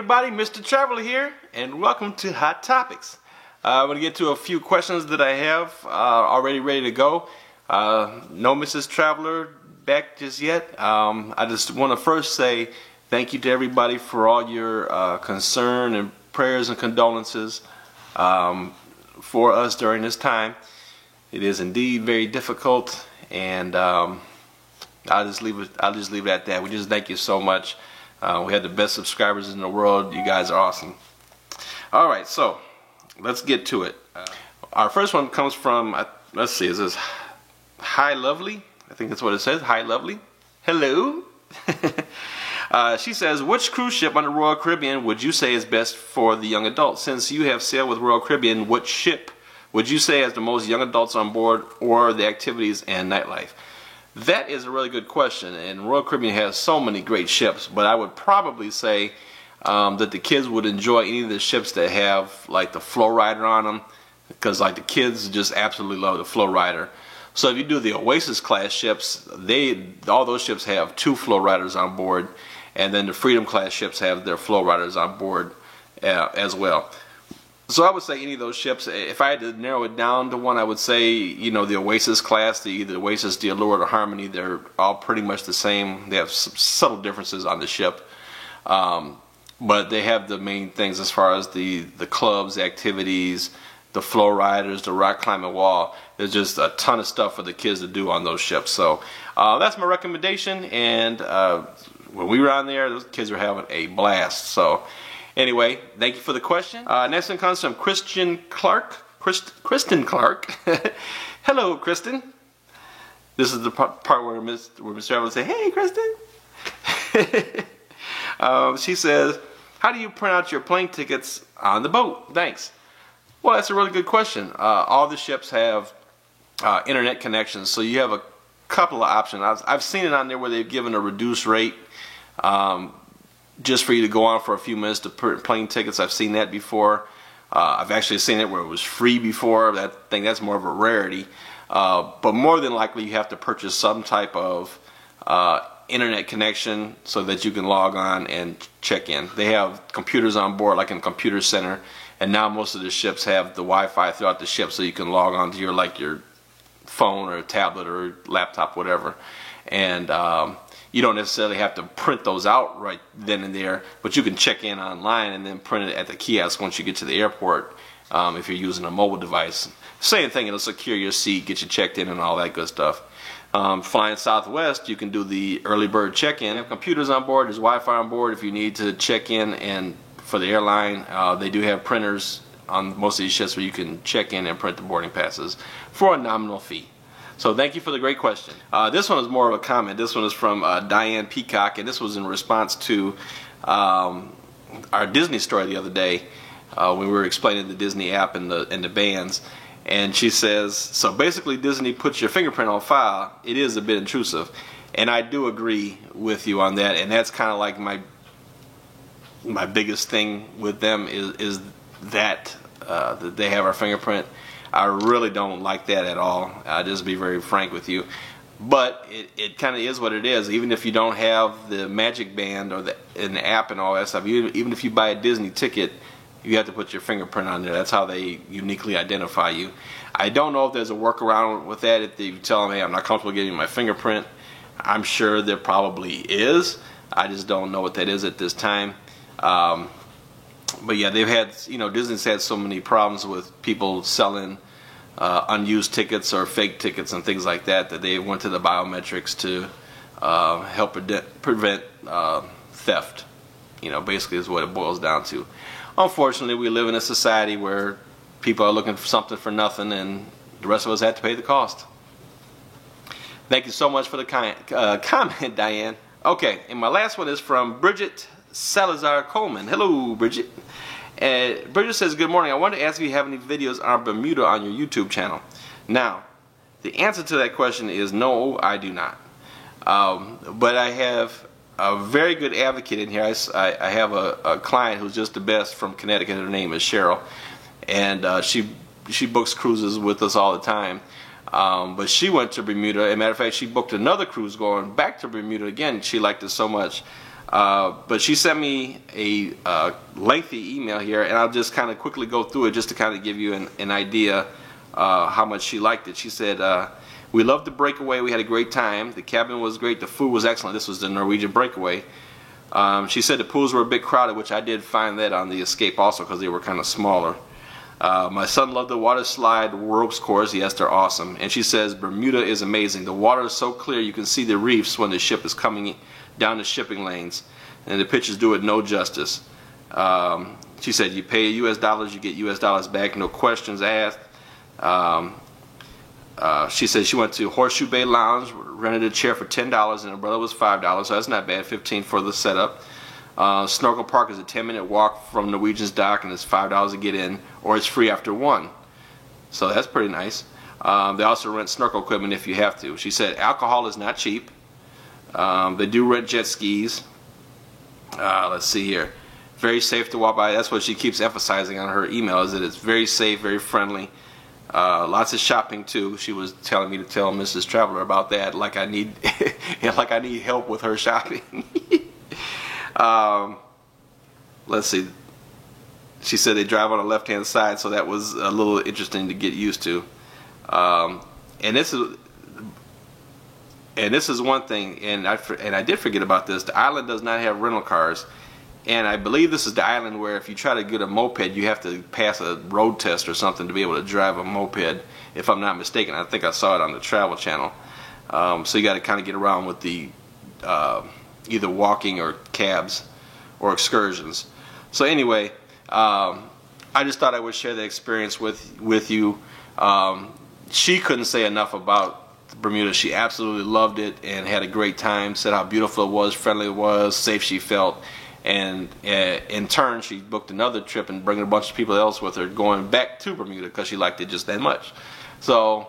everybody, Mr. Traveler here, and welcome to Hot Topics. I'm going to get to a few questions that I have already ready to go. No Mrs. Traveler back just yet. I just want to first say thank you to everybody for all your concern and prayers and condolences for us during this time. It is indeed very difficult, and I'll just leave it at that. We just thank you so much. We have the best subscribers in the world. You guys are awesome. Alright, so let's get to it. Our first one comes from, let's see, is this Hi Lovely? I think that's what it says. Hi Lovely. Hello. She says, which cruise ship on the Royal Caribbean would you say is best for the young adults? Since you have sailed with Royal Caribbean, which ship would you say has the most young adults on board, or the activities and nightlife? That is a really good question, and Royal Caribbean has so many great ships, but I would probably say that the kids would enjoy any of the ships that have like the Flow Rider on them, because like the kids just absolutely love the Flow Rider. So if you do the Oasis class ships, all those ships have 2 Flow Riders on board, and then the Freedom class ships have their Flow Riders on board as well. So I would say any of those ships. If I had to narrow it down to one, I would say, you know, the Oasis class, either Oasis, the Allure, or Harmony. They're all pretty much the same. They have some subtle differences on the ship, but they have the main things as far as the clubs, the activities, the Flow Riders, the rock climbing wall. There's just a ton of stuff for the kids to do on those ships. So that's my recommendation. And when we were on there, those kids were having a blast. So anyway, thank you for the question. Next one comes from Kristen Clark. Kristen Clark. Hello, Kristen. This is the part where Miss Traveler will say, "Hey, Kristen." She says, "How do you print out your plane tickets on the boat? Thanks." Well, that's a really good question. All the ships have internet connections, so you have a couple of options. I've seen it on there where they've given a reduced rate. Just for you to go on for a few minutes to print plane tickets. I've seen that before. I've actually seen it where it was free before. I think that's more of a rarity. But more than likely you have to purchase some type of internet connection so that you can log on and check in. They have computers on board, like in Computer Center, and now most of the ships have the Wi-Fi throughout the ship, so you can log on to your phone or tablet or laptop, whatever. And you don't necessarily have to print those out right then and there, but you can check in online and then print it at the kiosk once you get to the airport if you're using a mobile device. Same thing, it'll secure your seat, get you checked in and all that good stuff. Flying Southwest, you can do the early bird check-in. They have computers on board, there's Wi-Fi on board if you need to check in, and for the airline, they do have printers on most of these ships where you can check in and print the boarding passes for a nominal fee. So thank you for the great question. This one is more of a comment. This one is from Diane Peacock, and this was in response to our Disney story the other day when we were explaining the Disney app and the bands. And she says, so basically Disney puts your fingerprint on file. It is a bit intrusive. And I do agree with you on that. And that's kind of like my biggest thing with them is that they have our fingerprint. I really don't like that at all. I'll just be very frank with you. But it kind of is what it is. Even if you don't have the Magic Band or the app and all that stuff, even if you buy a Disney ticket, you have to put your fingerprint on there. That's how they uniquely identify you. I don't know if there's a workaround with that. If you tell them, hey, I'm not comfortable giving you my fingerprint, I'm sure there probably is. I just don't know what that is at this time. But yeah, they've had, Disney's had so many problems with people selling unused tickets or fake tickets and things like that they went to the biometrics to help prevent theft. Basically is what it boils down to. Unfortunately, we live in a society where people are looking for something for nothing, and the rest of us have to pay the cost. Thank you so much for the comment, Diane. Okay, and my last one is from Bridget Salazar Coleman. Hello, Bridget. Bridget says, good morning. I wanted to ask if you have any videos on Bermuda on your YouTube channel. Now, the answer to that question is no, I do not. But I have a very good advocate in here. I have a client who's just the best from Connecticut. Her name is Cheryl. And she books cruises with us all the time. But she went to Bermuda. As a matter of fact, she booked another cruise going back to Bermuda again. She liked it so much. But she sent me a lengthy email here, and I'll just kind of quickly go through it just to kind of give you an idea how much she liked it. She said, we loved the breakaway. We had a great time. The cabin was great. The food was excellent. This was the Norwegian breakaway. She said the pools were a bit crowded, which I did find that on the Escape also because they were kind of smaller. My son loved the water slide ropes course. Yes, they're awesome. And she says Bermuda is amazing. The water is so clear you can see the reefs when the ship is coming down the shipping lanes, and the pictures do it no justice. She said you pay US dollars, you get US dollars back, no questions asked. She said she went to Horseshoe Bay Lounge, rented a chair for $10, and her brother was $5, so that's not bad. $15 for the setup. Snorkel Park is a 10-minute walk from Norwegian's dock, and it's $5 to get in, or it's free after 1. So that's pretty nice. They also rent snorkel equipment if you have to. She said alcohol is not cheap. They do rent jet skis. Let's see here. Very safe to walk by. That's what she keeps emphasizing on her email, is that it's very safe, very friendly. Lots of shopping too. She was telling me to tell Mrs. Traveler about that, like I need like I need help with her shopping. Let's see. She said they drive on the left-hand side, so that was a little interesting to get used to. And this is one thing, and I did forget about this. The island does not have rental cars, and I believe this is the island where if you try to get a moped, you have to pass a road test or something to be able to drive a moped, if I'm not mistaken. I think I saw it on the Travel Channel. So you got to kind of get around with the either walking or cabs or excursions. So anyway, I just thought I would share the experience with you. She couldn't say enough about Bermuda. She absolutely loved it and had a great time. Said how beautiful it was, friendly it was, safe she felt. And in turn, she booked another trip and bringing a bunch of people else with her, going back to Bermuda because she liked it just that much. So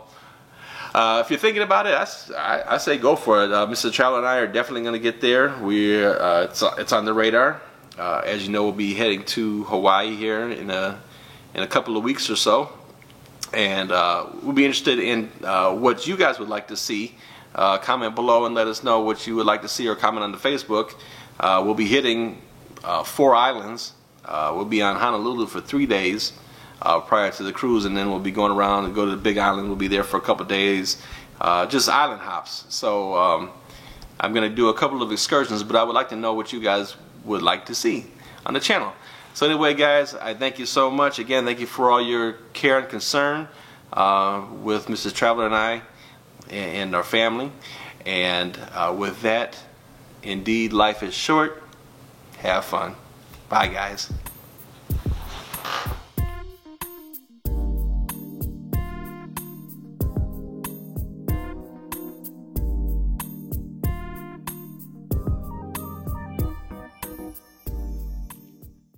if you're thinking about it, I say go for it. Mr. Traveler and I are definitely going to get there. It's on the radar. As you know, we'll be heading to Hawaii here in a couple of weeks or so, and we'll be interested in what you guys would like to see. Comment below and let us know what you would like to see, or comment on the Facebook. We'll be hitting 4 islands. We'll be on Honolulu for 3 days prior to the cruise, and then we'll be going around and go to the Big Island. We'll be there for a couple of days, just island hops. So I'm going to do a couple of excursions, but I would like to know what you guys would like to see on the channel. So anyway, guys, I thank you so much. Again, thank you for all your care and concern with Mrs. Traveler and I and our family. And with that, indeed, life is short. Have fun. Bye, guys.